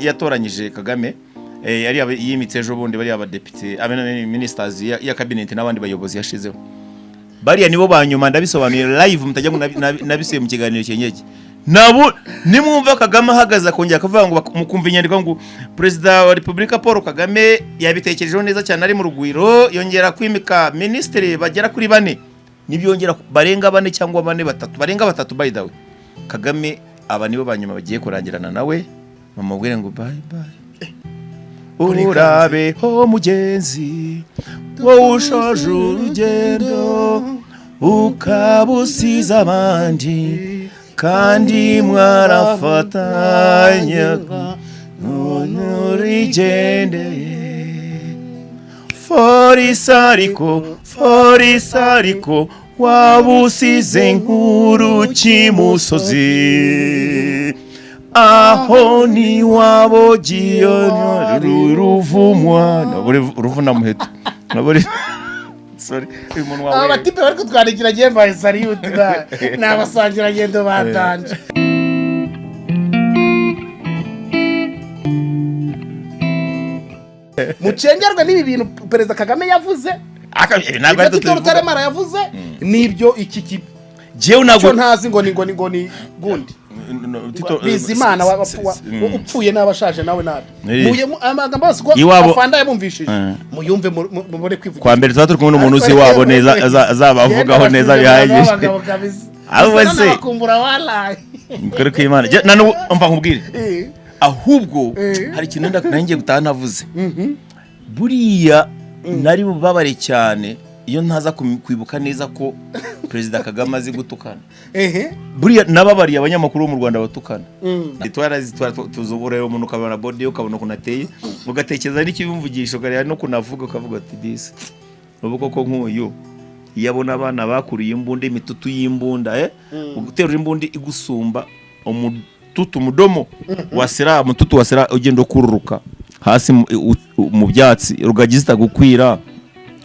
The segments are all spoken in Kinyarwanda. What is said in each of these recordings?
yatoranyije Kagame yari yimitse ejo bundi bari abadepite ministers ya cabinet n'abandi bayobozi yashizeho bariya nibo banyuma ndabisobanuye live mutajya nabisuye mu kiganiro cyenyeje nabo nimwumva Kagame ahagaza kongera akavuga ngo mukumva inyandiko ngo President wa Republika Paul Kagame yabitekerejeho neza cyane ari mu rugwiro yongera kwimika ministre bagera kuri 4 nibyongera barenga 4 cyangwa 4 barenga 3 by the way Kagame aba nibo banyuma bagiye kurangirana nawe bamubwire ngo bye bye urabe ho mugenzi wo ushaje urugendo ukabusiza abandi kandi mwarafatanya nurigendeye forisariko wabusize nkuru kimusozi aho ni wabogiyo ruvumwa ruvuna muheto naburi sorry uyu muntu wawe abatipe bari kutwandikira Gemba Salute n'abasangira ngendo batanje mucengerwa n'ibi bintu Perezida Kagame yavuze ntabwo ari tutaremara yavuze nibyo iki jewe ntabwo ntazi ngo ni gundi bizimana upfuye n'abashaje nawe nabi muye amagamba bose ko afanda yabumvishije muyumve muri kwivuga kwa mbere tuzaturi kumwe n'umuntu uzi wabo neza azabavugaho neza bihagije abo se bakumbura wala kuri kw'Imana nanu umva nkubwire ahubwo hari ikintu nangiye gutaha navuze buriya nari bubabare cyane iyo ntaza kwibuka neza ko Perezida Kagame azi gutukana buriya nababariye abanyamakuru bo mu Rwanda batukana tuzubura rero umuntu ukabona body ukabona kunateye ugatekereza n'ikibumvugisho kare no kunavuga ukavuga ati disi ubuko ko nk'uyu yabona abana bakuriye imbunda imitutu y'imbunda uguterura imbundi igusumba umututu mudomo wasira umututu wasira ugenda kururuka hasi mu byatsi rugagizita gukwira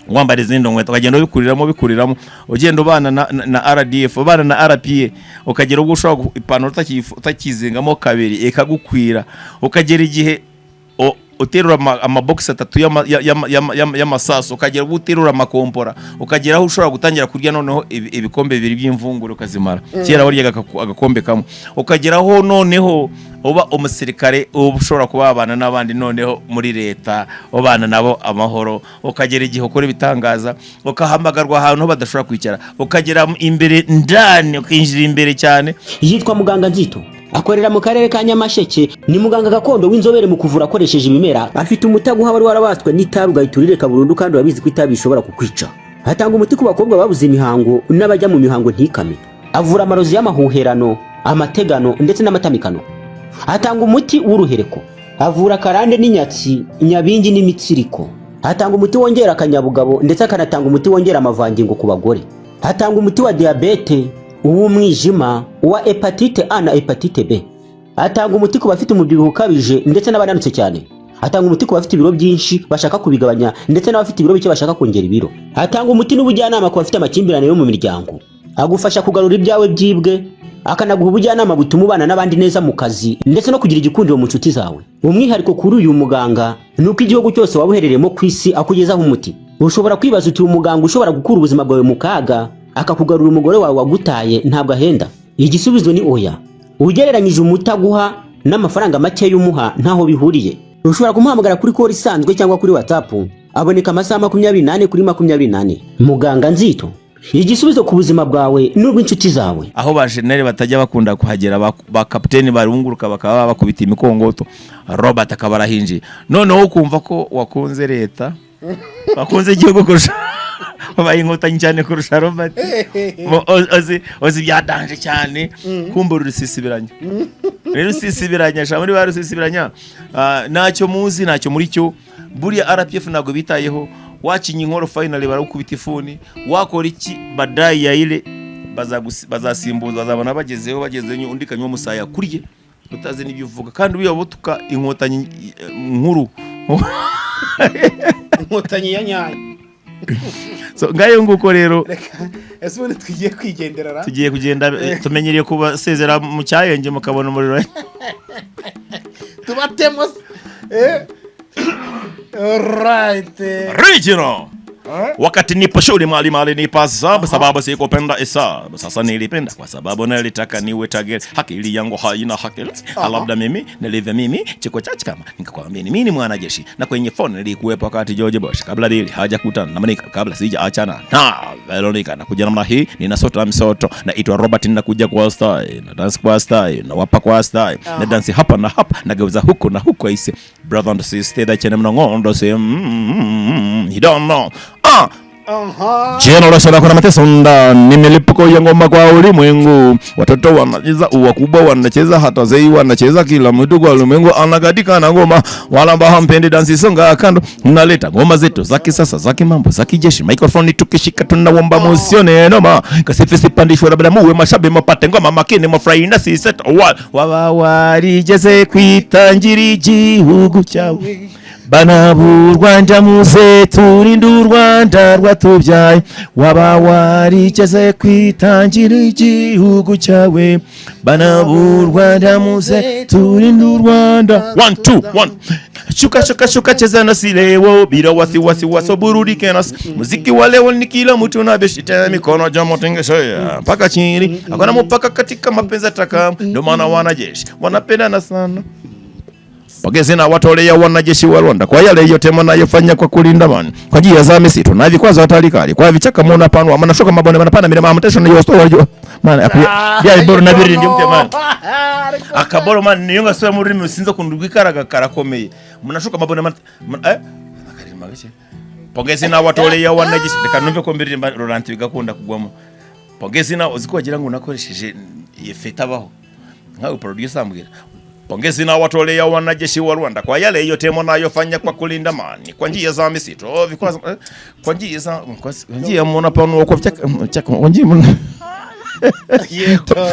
wambare zindo nkweto ukagenda bikuriramo ugenda ubana na RDF ubana na RPA ukagera ubwo ushobora ipantaro utakizengamo kabiri ekagukwira ukagera igihe uterura amabox 3 y'amasaso ukagera ubwo uterura amakompora ukagera aho ushobora gutangira kurya noneho ibikombe bibiri by'imvunguro ukazimara kera waryaga agakombe kamwe ukagera aho noneho uba umusirikare ushobora kubabana n'abandi noneho muri leta ubana nabo amahoro ukagera igihe ukora ibitangaza ukahamagarwa ahantu badashobora kwicara ukagera imbere ndani ukinjira imbere cyane yitwa Muganga Nzito akorera mu karere ka Nyamasheke ni muganga gakondo w'inzobere mu kuvura akoresheje ibimera afite umutaguha wari warabaswe n'itabi ugahiturire burundu kandi urabizi ko itabi bishobora kukwica hatanga umuti ku bakobwa babuze imihango n'abajya mu mihango ntikame avura amarozi y'amahuherano amategano ndetse n'amatamikano hatanga umuti w'uruhereko avura karande n'inyatsi nyabingi n'imitsiriko hatanga umuti wongera akanyabugabo ndetse akanatanga umuti wongera amavangingo ku bagore hatanga umuti wa diabete uw'umwijima wa hepatite A na hepatite B atanga umuti ku bafite umubyibuho ukabije ndetse n'abananutse cyane atanga umuti ku bafite ibiro byinshi bashaka kubigabanya ndetse n'abafite ibiro bike bashaka kongera ibiro atanga umuti n'ubujyanama ku bafite amakimbirane yo mu miryango agufasha kugarura ibyawe byibwe akanaguha ubujyanama butuma ubana n'abandi neza mu kazi ndetse no kugira igikundiro mu nshuti zawe umwihariko kuri uyu muganga nuko igihugu cyose wabuherereyemo ku isi akugezaho umuti ushobora kwibaza uti umuganga ushobora gukura ubuzima bwawe mu kaga akakugarura umugore wawe wagutaye ntabwo ahenda igisubizo ni oya ugereranyije umutaguha n'amafaranga make y'umuha ntaho bihuriye ushobora kumuhamagara kuri call isanzwe cyangwa kuri WhatsApp aboneka amasaha 24 kuri 24 Muganga Nzito igisubizo ku buzima bwawe n'ubw'inshuti zawe aho ba general batajya bakunda kuhagera ba captain barunguruka bakaba bakubita imikongoto Robert akabarahinje noneho kumva ko wakunze leta wakunze igihugu kurusha babaye inkotanyi cyane kurusha Robert ozi byadanje cyane kumbura rusisibiranya rero rusisibiranya sha muri barusisibiranya nacyo muzi nacyo muri cyo buriya RPF nago bitayeho wakinye inkoro finally barakubita ifuni wakora iki badayi yaile bazasimbuza bazabona bagezeho undi kanywa musaya kurye utazi n'ibyo uvuga kandi uyobotuka inkotanyi nkuru inkotanyi ya nyayo so ngayo nguko rero ese ubundi tugiye kwigenderara tugiye kugenda tumenyereye kuba sezera mu cyayenge mukabona umuriro tubatemo alright Regional. Wakati nipo shule mwalimu alinipa sababu sikupenda hesabu. Sasa nilipenda kwa sababu nilitaka niwe tajiri. Akili yangu haina akili. Labda mimi chiko chachi kama nikakwambia mimi ni mwanajeshi na kwenye phone nilikuwepo wakati George Bush kabla dili hajakutana na Monica kabla sijaachana na Veronica na kuja namna hii ninasota msoto na itwa Robert ninakuja kwa style na dance kwa style na wapa kwa style na dance hapa na hapa na geuza huko na huko aise brother and sister that chene mnongondo say you don't know Generation kuna mateso ndani milipuko ya ngoma kwa ulimwengu. Watoto wanacheza, wakubwa wanacheza, hata wazee wanacheza, kila mtu kwa ulimwengu anakatika na ngoma. Wala ambao hampendi dansi songa kando. Unaleta ngoma zetu za kisasa, za kimambo, za kijeshi. Microphone tukishika tunaomba musione noma. Kasifisi pandishwa labda muwe mashabe mapate ngoma makini mafurahi na si set warijeze kwitangiri gihugu cyawe. Bana b'u Rwanda muze turinde u Rwanda rwatubyaye waba warigeze kwitangira igihugu cyawe bana b'u Rwanda muze turinde u Rwanda 1 2 1 shuka cheza na silewo bila wasiwasi wasoburudike na muziki wa leo ni kila mtu na beshita mikono jamo tengesha mpaka chini hakuna mpaka katika mapenzi ataka ndio maana wanajeshi wanapendana sana. Pongezi na watolea wanajeshi wa Rwanda kwa yale yote mnayofanya kwa kulinda amani kwa njia za misitu na vikwazo hatari kali kwa vichaka mna panwa mnashuka mabonde mnapanda milima mtesho na yosto wajua maana ya boro na biri ndio mtemani akaboro man niyonga sura muri musinzo kundugikaraga karakomeye mnashuka mabonde akarima gace. Pongezi na watolea wanajeshi kanumve ko mbiri Laurent bigakunda kugwamo. Pongezi na uziko wagira ngo nakoresheje yefeta baho nkawe producer ambwira. Pongezi na watolea wanajeshi wa Rwanda kwa yale yote mnayofanya kwa kulinda amani kwa njia za misitu vikwazo kwa njia mna panua kwa chaka kwa njia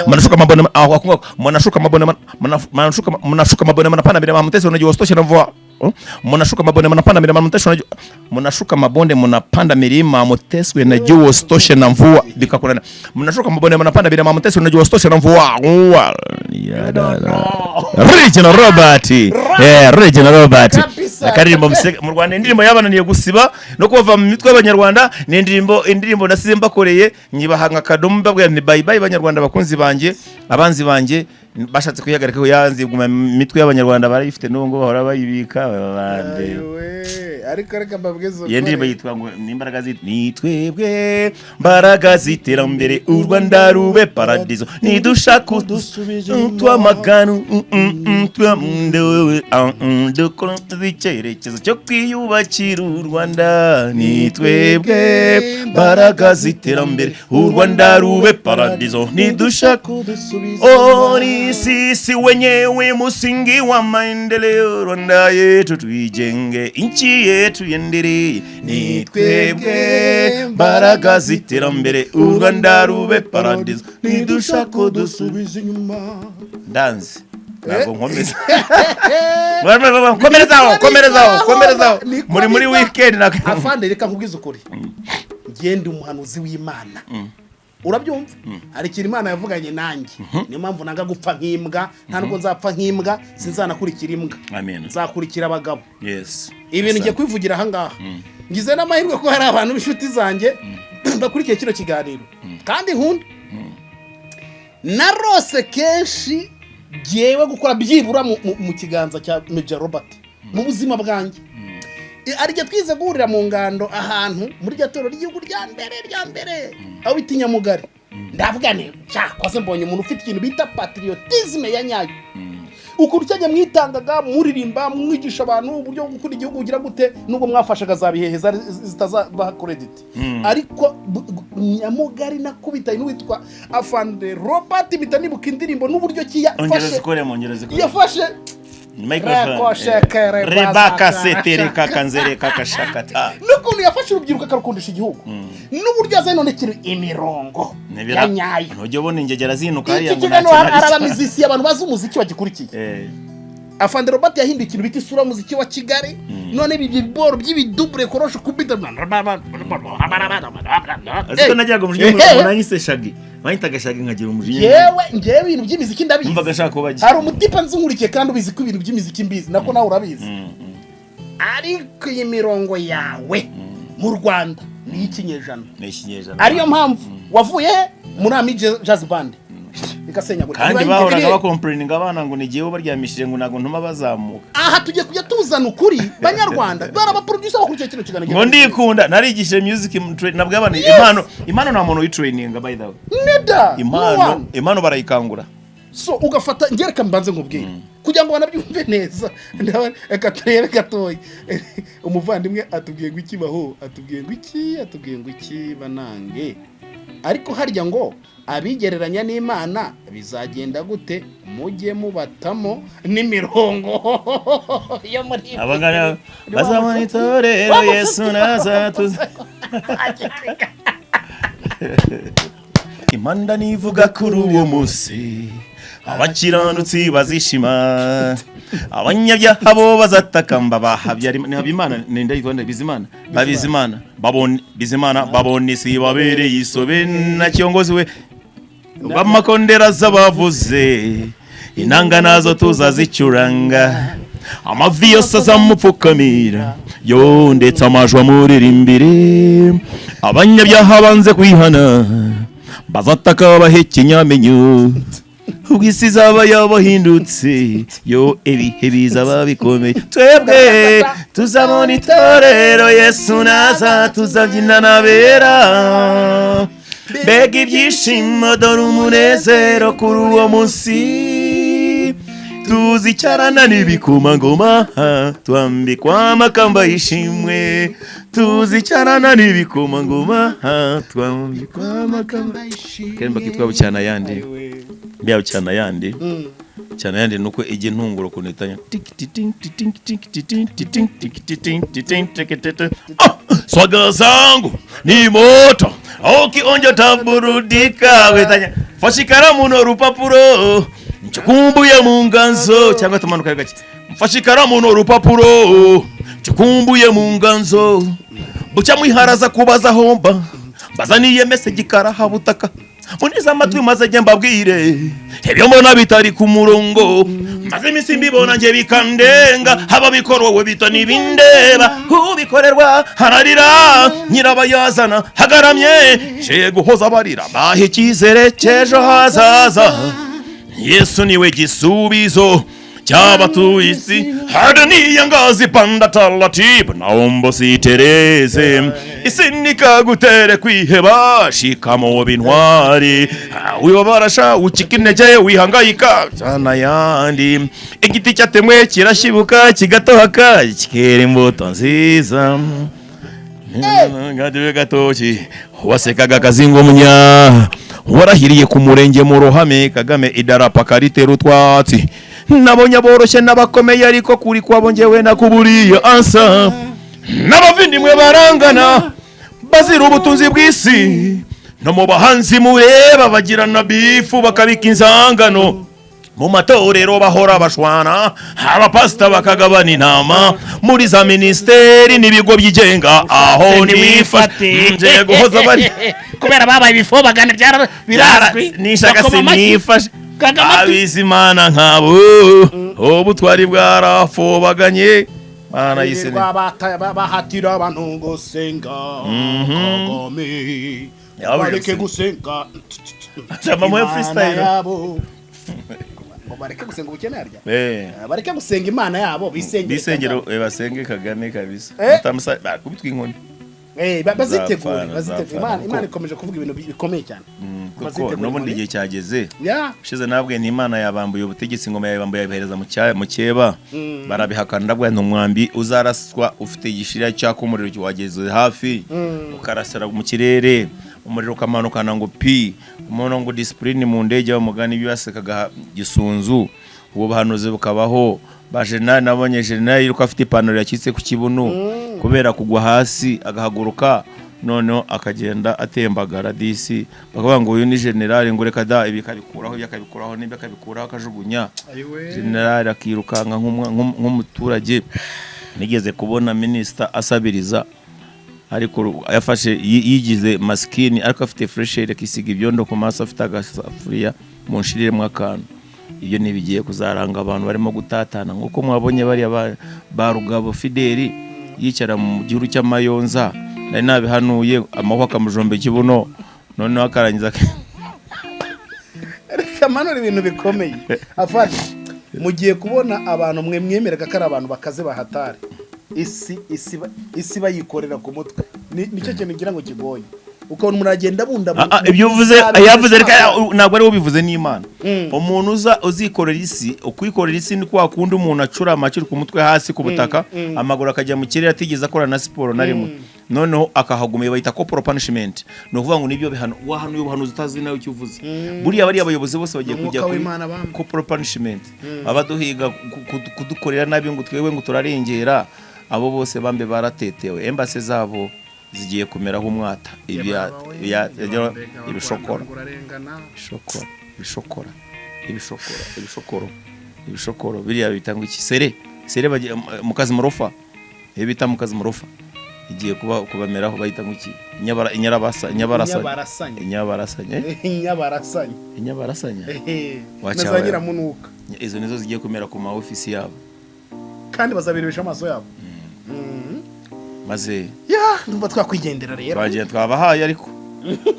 mnashuka mabonde mnashuka mabonde mnapanda bila mtesi unajua stosha na mvua mnashuka mabonde mnapanda bila mtesi unajua mnashuka mabonde mnapanda milima mtesi unajua stosha na mvua bikakuna mnashuka mabonde mnapanda bila mtesi unajua stosha na mvua Regional Robert Regional Robert akaririmbo mu Rwanda indirimbo y'abana niye gusiba no kuva mu mitwe y'abanyarwanda ni indirimbo nasimba koreye nyibahanga kadomu babwira ni bye bye abanyarwanda bakunzi banje abanzi banje bashatse kuyagarika ko yanzi guma mitwe y'abanyarwanda barayifite n'ubwo bahora bayibika babande ariko reka mbabwizo indirimbo yitwa ngo nimbaraga nitwebwe mbaraga ziterambere u Rwanda rube paradizo nidushaka twamaganu twamundewe icyerekezo cyo kwiyubakira u Rwanda nitwebwe mbaraga ziterambere u Rwanda rube paradizo nidushaka ni sisi wenyewe musingi wa maendeleo Rwanda yetu tuijenge nchi yetu yendere nitwebwe mbaraga ziterambere u Rwanda rube paradizo nidushaka dusubiza inyuma dance ntabwo nkomeza komerezaho muri weekend afande reka nkubwiza ukuri ngende umuhanuzi w'Imana urabyumva hari ikintu Imana yavuganye nanjye niyo mpamvu nanga gupfa nk'imbwa nta nubwo nzapfa nk'imbwa sinzanakurikira imbwa nzakurikira abagabo ibintu ngiye kwivugira aha ngaha ngize n'amahirwe ko hari abantu b'inshuti zanjye bakurikiye kino kiganiro kandi nkunda narose kenshi giyewe gukora byibura mu kiganza cya Major Robert mu buzima bwanjye arije twize guhurira mu ngando ahantu muri gatoro ry'igihugu rya mbere aho bitinya mugari ndavuga ne cyakoze mbonye umuntu ufite ikintu bita patriotisme ya nyayo ukuru cyajya mwitangaga muririmba mwigisha abantu uburyo bwo gukunda igihugu ugira gute nubwo mwafashaga zabiheheza zitazabaha credit ariko nyamugari nakubita n'uwitwa Afande Robert bitanibuka indirimbo n'uburyo yafashe microphone rebaka setere kakanzere kakashakata nukuntu yafashe urubyiruko akarukundisha igihugu n'uburyo azanonekera imirongo ya nyayo ntujye ubona ingegera zinuka hariya ngo arabamizisi abantu bazi umuziki bagikurikiye Afande Robert yahinduye ikintu bita isura muziki wa Kigali none ibi biboro by'ibidouble korosho kubita aziko najyaga mu gihugu munanyise shagi bahitaga shaka nkagira umujinya ngewe ibintu by'imiziki ndabizi umvaga shaka ko bagiye hari umutipa nzungurikiye kandi ubizi ko ibintu by'imiziki mbizi nako nawe urabizi ariko iyi mirongo yawe mu Rwanda ni ikinyejana ariyo mpamvu wavuye muri Ami Jazz Band ikasenyagura kandi bahoraga bakomplaininga abana ngo nigiye baryamishije ngo nago ntuma bazamuka aha tujye kujya tuzana ukuri banyarwanda dore aba producer bakurikiye kino kiganiro ngo ndikunda narigishije music nabwo abana impano nta muntu witraininga by the way neda impano barayikangura so ugafata ngereka mbanze nkubwire kugira ngo banabyumve neza reka turebe gatoya umuvandimwe atubwiye ngo iki baho atubwiye ngo iki banange ariko harya ngo abigereranya n'Imana bizagenda gute mujye mubatamo n'imirongo yo muri abangana bazabona itorero Yesu nazatuza Imana nivuga kuri uwo munsi abakiranutsi bazishima abanyabyaha bo bazatakamba Habimana nenda yitwa Bizimana babone isi babereye isobe na kiongozi we bamakondera zabavuze inanga nazo tuzazicuranga amavi yose azamupfukamira yo ndetse amajwi amuririmbire abanyabyaha banze kwihana bazataka bahekenyamenyo ubwisi zaba yabahindutse yo ibihe bizaba bikomeye twebwe tuzabona itorero Yesu naza tuzabyina nabera mbega ibyishimo dore umunezero kuri uwo munsi tuzicarana n'ibikomangoma twambikwa amakamba y'ishimwe tuzicarana n'ibikomangoma twambikwa amakamba y'ishimwe kemba kitwa bucyana yandi mbya bucyana yandi cyane yandi nuko ije ntunguro kunetanya swaga zangu ni moto ukionja taburudika wetanya fashikara muno rupapuro nchukumbuye munganzo cyangwa tumanuka gake fashikara muno rupapuro nchukumbuye munganzo buca mwiharaza kubaza homba bazaniye message karaha butaka muniza amatwi maze jye mbabwire ibyo mbona bitari ku murongo maze imisi mbibona nje bikandenga haba bikorwa we bita nibindeba ubikorerwa hararira nyirabayazana hagaramye je guhoza barira bahe icyizere cy'ejo hazaza Yesu niwe gisubizo cy'abatuye isi hadaniye ngazi panda taratibu naomba sitereze isi nikagutere kwiheba shikamo bintwari wibabarasha ucikinege wihangayika cyana yandi igiti cyatemwe kirashibuka kigatohaka kikera imbuto nziza ngadiwe gatoki wasekaga kazingo munya warahiriye ku murenge mu ruhame Kagame idarapa karitera utwatsi nabonye aboroshye n'abakomeye ariko kuri kwabo ngewe nakuburiye ansa n'abavindimwe barangana bazira ubutunzi bw'isi no mu bahanzi mureba bagirana bifu bakabika inzangano mu matorero bahora bashwana abapasita bakagabana inama muri za ministeri n'ibigo byigenga aho nifate nje guhoza bari kubera babaye bifo bagana birazwi nishaka sinifashe Abizimana nkabo ubutwari bwarafobaganye bana yise bahatira abantu ngo senga Kagame bareke gusenga chama mu freestyle bareke gusenga ubukene arya bareke gusenga Imana yabo bisengero basenge Kagame kabisa utamusa kubitwa inkoni bazitegura Imana ikomeje kuvuga ibintu bikomeye cyane kuko n'ubundi igihe cyageze ushize nabwe n'Imana yabambuye ubutegetsi ngoma yabambuye yabihereza mu cyeba barabihakana ndabwo ntumwambi uzaraswa ufite igishira cyako umuriro wageze hafi ukarasira mu kirere umuriro kamanukana ngo pi umuntu ngo discipline mu ndege y'umugani byasekaga gisunzu ubu bahanuze bukabaho bajenali nabonye jenali yuko afite ipantaro yakitse ku kibuno kubera kugwa hasi agahaguruka none akagenda atembagara disi bakavuga ngo uyu ni generali ngo reka da ibi kabikuraho yakabikuraho niba akabikuraho akajugunya generali akirukanka nk'umuturage nigeze kubona minister asabiriza ariko yafashe yigize maskini ariko afite fresh air akisiga ibyondo ku maso afite agasafuriya mu nshiriremo akantu. Ibyo ntibigiye kuzaranga abantu barimo gutatana nkuko mwabonye bari ba Rugabo Fideli yicara mu gihuru cy'amayonza nari nabihanuye amahwa akamujombe kibuno noneho akarangiza reka manura ibintu bikomeye afashe mugiye kubona abantu mwe mwemeraga ko ari abantu bakaze bahatari isi bayikorera ku mutwe nicyo kintu ngira ngo kigoye ukabona muragenda bunda ibyo uvuze yavuze reka ntabwo ari bivuze n'Imana. Umuntu uzikorera isi ukwikorera isi ni kwa kundi umuntu acura amaciro ku mutwe hasi ku butaka amaguru akajya mu kirere atigeze akora na siporo na rimwe noneho akahagumye bayita corporal punishment. No kuvuga ngo nibyo bihano wahanuye ubuhanuzi utazi nawe icyo uvuze. Buriya bari abayobozi bose bagiye kujya kuri corporal punishment abaduhiga kudukorera nabi ngo twewe ngo turarengera abo bose bambe baratetewe embassy zabo zigiye kumeraho umwata ibishokoro biriya bitanga iki sere bagiye mu kazi murofa bita mu kazi murofa igiye kubameraho bahita ngo iki inyabarasanya wazagira munuka izo nizo zigiye kumera ku ma office yabo kandi bazabirebesha amaso yabo maze ndumva twakwigendera rero bagiye twabahaye ariko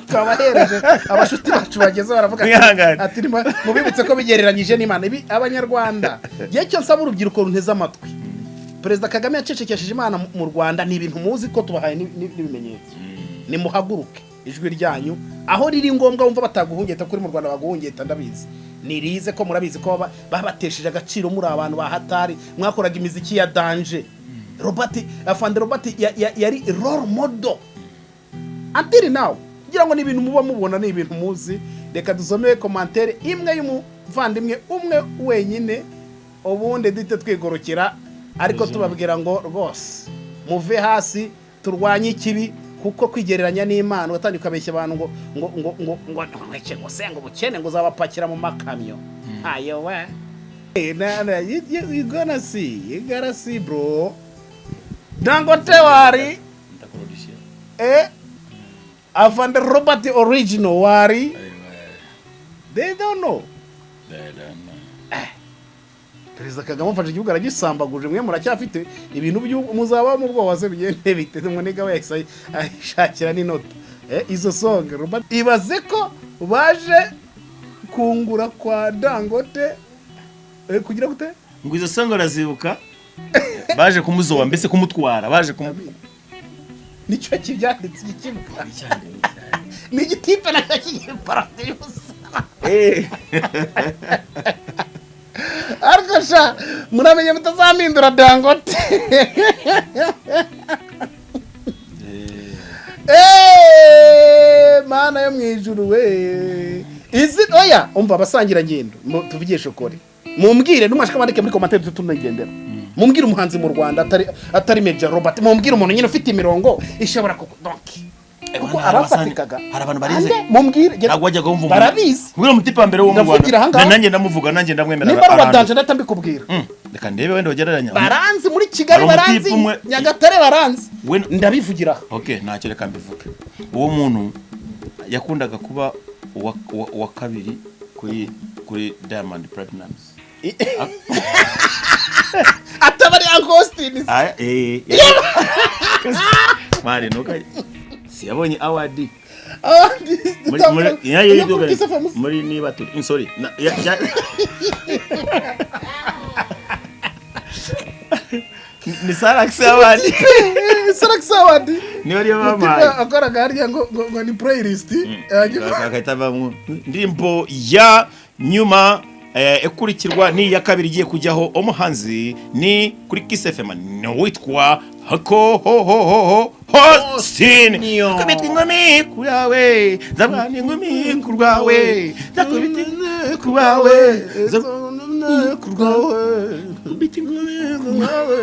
twabahereje abashuti bacu bageze baravuga ati mubibutse ko bigereranyije n'Imana ibi abanyarwanda gihe cyo nsaba urubyiruko runteze amatwi Perezida Kagame yacecekesheje Imana mu Rwanda ni ibintu muzi ko tubahaye n'ibimenyetso nimuhaguruke ijwi ryanyu aho riri ngombwa wumva bataguhungeta kuri mu Rwanda baguhungeta ndabizi nirize ko murabizi ko babatesheje agaciro muri abantu bahatari mwakoraga imiziki ya danger Afande Robert yari role model until now ngira ngo ni ibintu muba mubona ni ibintu muzi. Reka dusome commentaire imwe y'umuvandimwe umwe wenyine ubundi dite twigorokera ariko tubabwira ngo rwose muve hasi turwanye ikibi kuko kwigereranya n'Imana watandi ukabeshya abantu ngo sengo bukene ngo zabapakira mu makamyo ayo we you gonna see bro Dangote wari Afande Robert original wari they don't know Perezida Kagame mfashe igihugu aragisambaguje mwe muracyafite ibintu muzaba mu bwowaze bigende bite munega wese ashakira n'inota izo songa Robert ibaze ko baje kungura kwa Dangote kugira gute ngo izo songa razibuka baje kumuzoba mbese kumutwara baje nicyo kibyanditse ikibuka ni igitipe na cy'iparadius Arkasha muramenye mutazamindura Dangote mana yo mwijuru we izi oya umva abasangira ngendo tuvugishe shokori mumbwire numashaka bandike muri commentaire tunagendera mumbwire umuhanzi mu Rwanda atari Major Robert mumbwire umuntu nyine ufite imirongo ishobora kudoki kuko arafatikaga hari abantu barize mumbwire ntabwo wajyaga wumva barabizi kubera umutipe mbere wo mu Rwanda nanjye ndamuvuga nanjye ndamwemera niba rwadanje ndambikubwira reka ndebe wenda wagereranya baranzi muri Kigali baranzi Nyagatare baranzi ndabivugira okay ntacyo reka mbivuge uwo muntu yakundaga kuba wa kabiri kuri Diamond Platnumz atabari Agostini mari nuka siyabonye award muri niba turi sorry ni Salax award ni wari mama akora garya ngo ni playlist akahitavamo ndimbo ya nyuma ekurikirwa ni ya kabiri giye kujyaho umuhanzi ni kuri Kiss FM no witwa hako ho sin kabiti ngumi kurawe zabani ngumi kurwawe zakubiti kurwawe zabani kurwawe kabiti ngumi kurwawe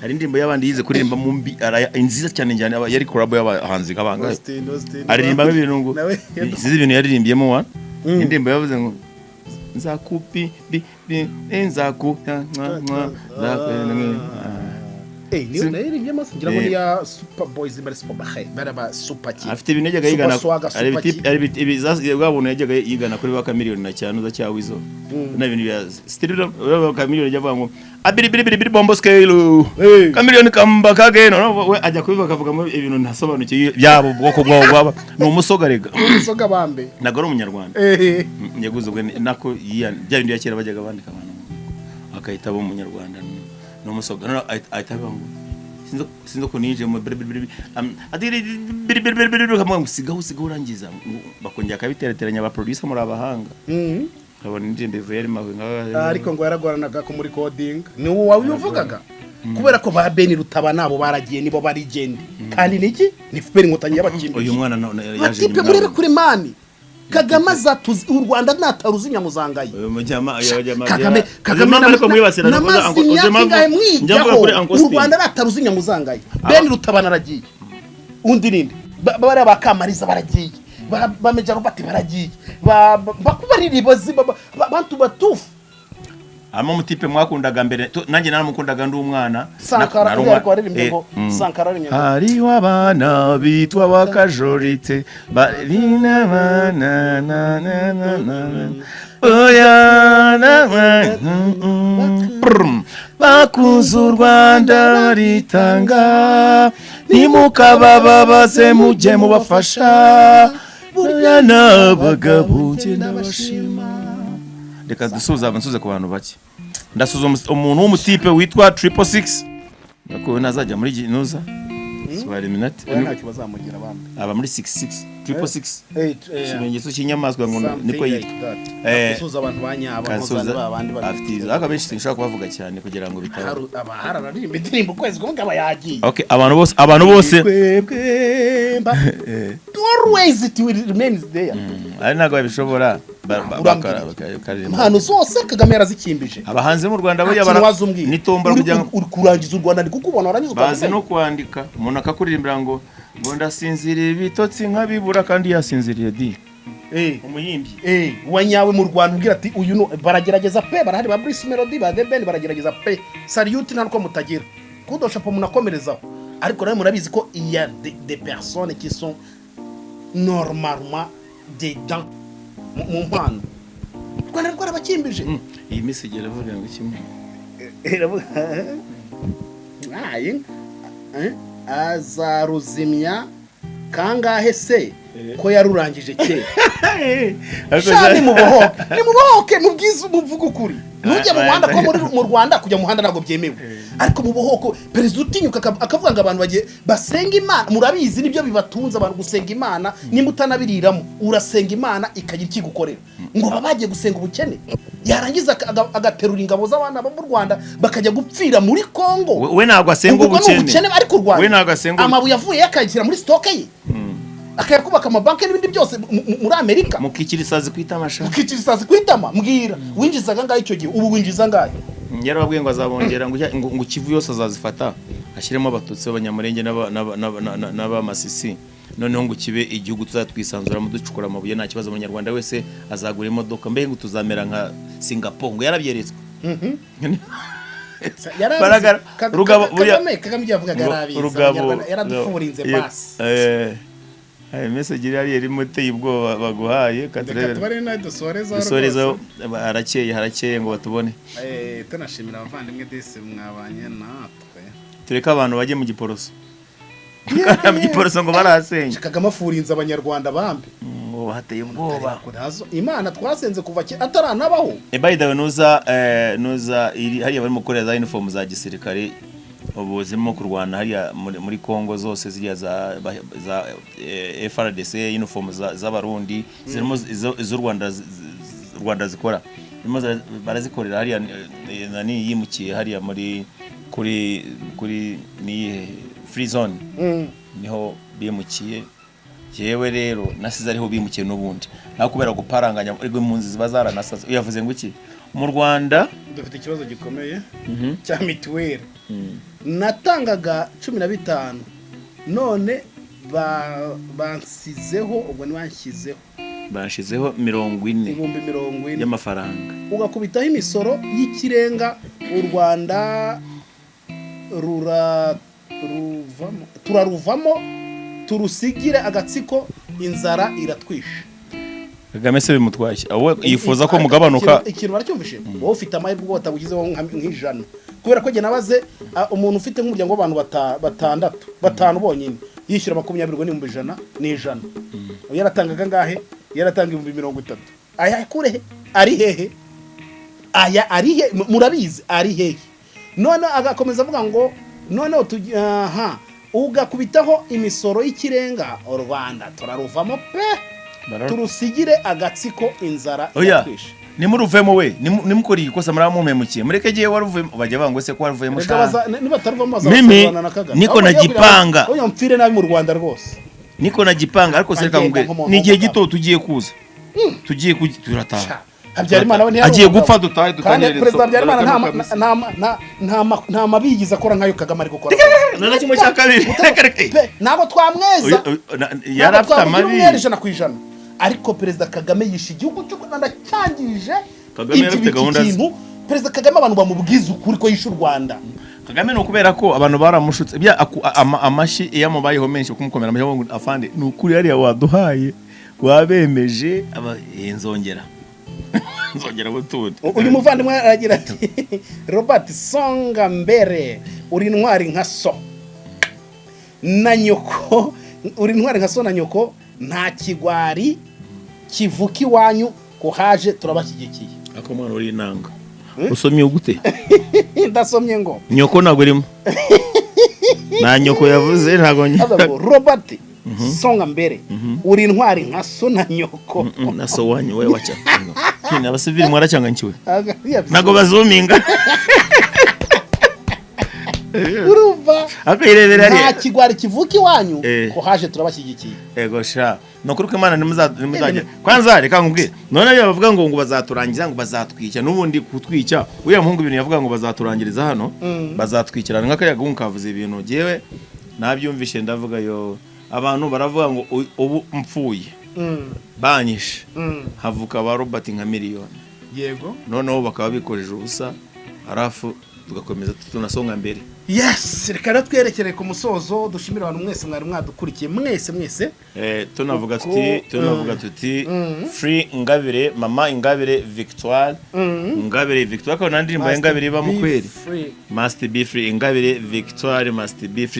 hari indirimbo y'abandi yize kuririmba mu mbi nziza cyane njyane yari collab y'abahanzi kabanga aririmba ibintu ngo izi ibintu yaririmbyemo wa indirimbo yavuze ngo nzakupi nzaku niyo naririmbye mase ngira ngo ni ya Super Boys bari Super Bahe baraba Super Ki afite ibintu yajyaga yigana ari bwabone yajyaga yigana kuri baka miliyoni na cyane uza cyawe izo na ibintu bya still baka miliyoni yavuga ngo abiri bombo scale kamiliyoni kamba kageno we ajya kubivuga akavuga mu ibintu ntasobanukiye byabo bwoko bwabo ni umusoga rega umusoga bambe nagoro umunyarwanda yaguzwe nako bya bintu yakera bajyaga bandika abantu akahita bo umunyarwanda no musoga no ahitaba ngo sinzo ko nije mu adiri kamwe usigaho urangiza bakongera akabitereteranya aba producer muri abahanga abona indirimbo yari mawe ariko ngo yaragoranaga ko muri coding ni wowe uvugaga kubera ko ba Beni Rutaba nabo baragiye nibo bari gende kandi niki ni FPR inkotanyi y'abakimbi uyu mwana yaje nyuma murebe kuri mani Kagame azatuzi u Rwanda nataruzi nyamuzangaye Kagame ariko mwibasira u Rwanda nataruzi nyamuzangaye Beni Rutaba naragiye undi ninde bari bakamariza baragiye bameja Robert baragiye bakubariri bazi bantu batufu ama mutipe mwakundaga mbere nanjye naramukundaga ndi umwana Sankara ariko aririmbye ngo Sankara aririmbye hari wabana bitwa bakajorite barina na oya na bakuze u Rwanda baritanga nimukabababaze mujye mubafasha burya n'abagabo ngenda bashima reka dusuze ku bantu bake ndasuza umuntu w'umutipe witwa 666 nako nazajya muri ginuza swari minute ntacyo bazamugira abandi aba muri 66 666 kimenyetso cy'inyamaswa ngo niko yitwa gusuza abantu banyaba kozana babandi afite akabenshi sinshaka kubavuga cyane kugira ngo bitaro abahararirimba indirimbo kwezi ko ngaba yagiye okay abantu bose always it will remain there ari nago babishobora hano zose Kagame yarazikimbije abahanze mu Rwanda buriya nitomba kurangiza u Rwanda kuko ubona warangiza bazi no kwandika umuntu akakuririmbira ngo ndasinziriye ibitotsi nkabibura kandi yasinziriye di umuhimbyi wanyawe mu Rwanda ubwira ati uyu baragerageza pe barahari ba Bruce Melody ba The Ben baragerageza pe salute nta nko mutagira kudosha po munakomerezaho ariko nawe murabizi ko il y a des personnes qui sont normalement des gens mu mpano Rwanda rwarabakimbije iyi message iravuga ngo kimwe azaruzimya kangahe se ko yarurangije kera shani mubohoke mubwiza umuvuga ukuri nujye mu Rwanda ko mu Rwanda kujya mu Rwanda ntabwo byemewe ariko mubohoko perezida utinyuka akavuga ngo abantu bagiye basenga Imana murabizi nibyo bibatunza abantu gusenga Imana nimutanabiriramo urasenga Imana ikagira ikigukorera ngo babagiye gusenga ubukene yarangiza agaterura ingabo z'abana bo mu Rwanda bakajya gupfira muri Kongo we ntabwo asenga ubukene ariko u Rwanda we ntabwo asenga amabuye yavuye yakagera muri stock ye akayakubaka amabanki n'ibindi byose muri Amerika mukikirisazi kwitama mbwira winjizaga ngaho icyo gihe ubu winjiza ngaho yarababwiye ngo azabongera ngo Kivu yose azazifata ashyiremo abatutsi b'abanyamurenge n'abamasisi noneho ngo kibe igihugu tuzatwisanzuramo ducukura amabuye nta kibazo umunyarwanda wese azagura imodoka mbe ngo tuzamera nka Singapore ngo yarabyeretswe Kagame yavugaga yarabizi yaradufurinze basi message yari muteye ubwoba baguhaye dusoreza harakeye ngo batubone tunashimira abavandimwe dese mwabanye natwe tureka abantu bajye mu giporoso mu giporoso ngo barasenye Kagame afurinze abanyarwanda bambe ngo hateye ubwoba Imana twasenze kuva ataranabaho by the way nuza hariya bari mu korera za uniform za gisirikare ubu zirimo kurwana hariya muri Kongo zose ziriya za FRDC uniform z'abarundi zirimo iz'u Rwanda zikora barazikorera hariya nani yimukiye hariya muri kuri ni free zone niho bimukiye yewe rero nasize ariho bimukiye n'ubundi naho kubera guparanganya ariko impunzi ziba zaranasaza uyavuze ngo iki mu Rwanda dufite ikibazo gikomeye cya mituweli natangaga 15 none bansizeho ubwo ni banshyizeho bashizeho 40 ibihumbi 40 y'amafaranga, ugakubitaho imisoro y'ikirenga u Rwanda turaruvamo turusigire agatsiko inzara iratwishe. Kagame se bimutwaye aho yifuza ko mugabanuka ikintu baracyumvishe wowe ufite amahirwe ubwo batabugizeho nk'ijana kubera ko jye nabaze umuntu ufite nk'umuryango w'abantu batanu bonyine yishyura 20 ngo n'ibihumbi 100 yaratangaga ngahe yaratanga 30,000 aya kurehe ari hehe aya ari he murabizi ari hehe none agakomeza avuga ngo none ugakubitaho imisoro y'ikirenga u Rwanda turaruvamo pe turusigire agatsiko inzara iratwishe. Nimuruvemo we nimukora ikosa muramumemukiye mureke giye waruvemo bajya bango se ko waruvemo shaka nibataruvamo azabana na Kagame niko najipanga oya mpfire nabi mu Rwanda rwose niko najipanga ariko se kangwe ni gihe gito tugiye kuza tugiye turataha Habyarimana we agiye gupfa dutanyereza Perezida Habyarimana nta mabigiza akora nkayo Kagame ari gukora nana kimwe cya kabiri nabo twamweza yarafite amabiri ijana ariko Perezida Kagame yishe igihugu cyo Rwanda cyangije Kagame yarafite gahunda Perezida Kagame abantu bamubwiza ukuri ko yishe u Rwanda. Kagame no kubera ko abantu baramushutse bya amashi yamubayeho menshi kumukomera amajyo afande n'ukuri yari waduhaye wabemeje nzongera butude. Uyu muvandimwe aragira ati Robert Songa mbere uri ntwari nka so na nyoko uri ntwari nka so na nyoko nta kigwari kivuka iwanyu ko haje turabashyigikiye. Ako mwana uri inanga usomye ugute ndasomye ngo nyoko ntago irimo na nyoko yavuze ntago Robert Songa mbere uri ntwari nka so na nyoko na so wanyu we wacha kina abasivili mwaracanganyiwe nago bazuminga urumva akirebera ari nta kigwari kivuka iwanyu ko haje turabashyigikiye. Ego sha no kuruka Imana nimuzajya kwanza reka ngubwe none bavuga ngo bazaturangiza ngo bazatwica nubundi kutwica uya muhungu ibintu yavuga ngo bazaturangiriza hano bazatwikirana nk'akayaga nkavuze ibintu jewe nabyumvishe ndavuga yo abantu baravuga ngo ubu mpfuye banyishe havuka ba Robert nka miliyoni yego noneho bakaba bikoreje ubusa arafu tugakomeza tunasonga mbere. Yes, reka twerekere ku musozo dushimira abantu mwese mwari mwadukurikiye mwese tunavuga tuti Free Ingabire mama Ingabire Victoire Ingabire Victoire ko nandi ndirimbo Ingabire ba mukweri must be free Ingabire Victoire must be free.